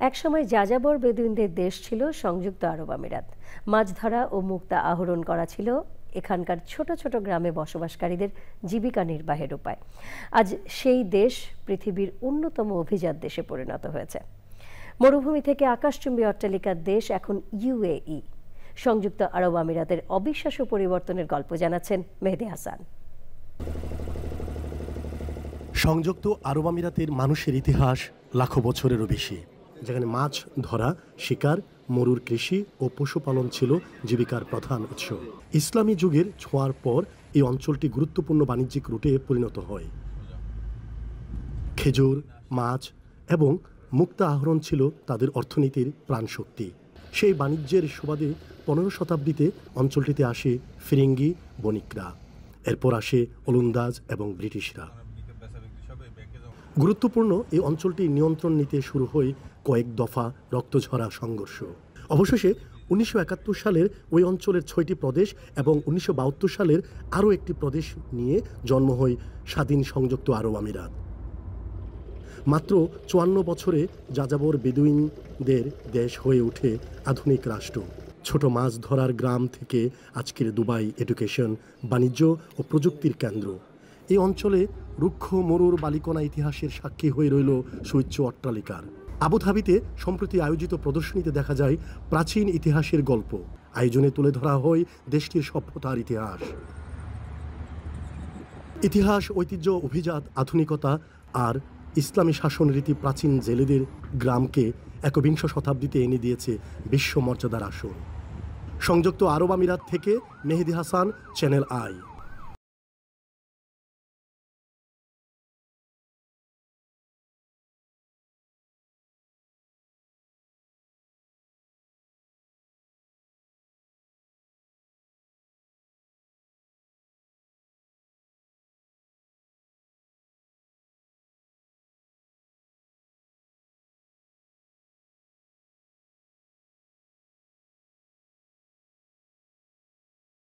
একসময় যাযাবর বেদুইনদের দেশ ছিল সংযুক্ত আরব আমিরাত। মাছ ধরা ও মুক্তা আহরণ করা ছিল এখানকার ছোট ছোট গ্রামে বসবাসকারীদের জীবিকা নির্বাহের উপায়। আজ সেই দেশ পৃথিবীর অন্যতম অভিজাত দেশে পরিণত হয়েছে। মরুভূমি থেকে আকাশচুম্বী অট্টালিকার দেশ এখন ইউএই। সংযুক্ত আরব আমিরাতের অবিশ্বাস্য পরিবর্তনের গল্প জানাচ্ছেন মেহেদী হাসান। সংযুক্ত আরব আমিরাতের মানুষের ইতিহাস লাখো বছরেরও বেশি, যেখানে মাছ ধরা, শিকার, মরুর কৃষি ও পশুপালন ছিল জীবিকার প্রধান উৎস। ইসলামী যুগের ছোঁয়ার পর এই অঞ্চলটি গুরুত্বপূর্ণ বাণিজ্যিক রুটে পরিণত হয়। খেজুর, মাছ এবং মুক্তা আহরণ ছিল তাদের অর্থনীতির প্রাণশক্তি। সেই বাণিজ্যের সুবাদে 15 শতাব্দীতে অঞ্চলটিতে আসে ফিরিঙ্গি বণিকরা, এরপর আসে ওলন্দাজ এবং ব্রিটিশরা। গুরুত্বপূর্ণ এই অঞ্চলটি নিয়ন্ত্রণ নিতে শুরু হয় কয়েক দফা রক্তঝরা সংঘর্ষ। অবশেষে 1971 সালের ওই অঞ্চলের 6টি প্রদেশ এবং 1972 সালের আরও একটি প্রদেশ নিয়ে জন্ম হয় স্বাধীন সংযুক্ত আরব আমিরাত। মাত্র 54 বছরে যাযাবর বেদুইনদের দেশ হয়ে ওঠে আধুনিক রাষ্ট্র। ছোট মাছ ধরার গ্রাম থেকে আজকের দুবাই এডুকেশন, বাণিজ্য ও প্রযুক্তির কেন্দ্র। এই অঞ্চলে রুক্ষ মরুর বালিকণা ইতিহাসের সাক্ষী হয়ে রইল সুউচ্চ অট্টালিকার। আবুধাবিতে সম্প্রতি আয়োজিত প্রদর্শনীতে দেখা যায় প্রাচীন ইতিহাসের গল্প। আয়োজনে তুলে ধরা হয় দেশটির সভ্যতার ইতিহাস, ঐতিহ্য, অভিজাত আধুনিকতা আর ইসলামী শাসনরীতি প্রাচীন জেলেদের গ্রামকে 21 শতাব্দীতে এনে দিয়েছে বিশ্ব মর্যাদার আসন। সংযুক্ত আরব আমিরাত থেকে মেহেদী হাসান, চ্যানেল আই।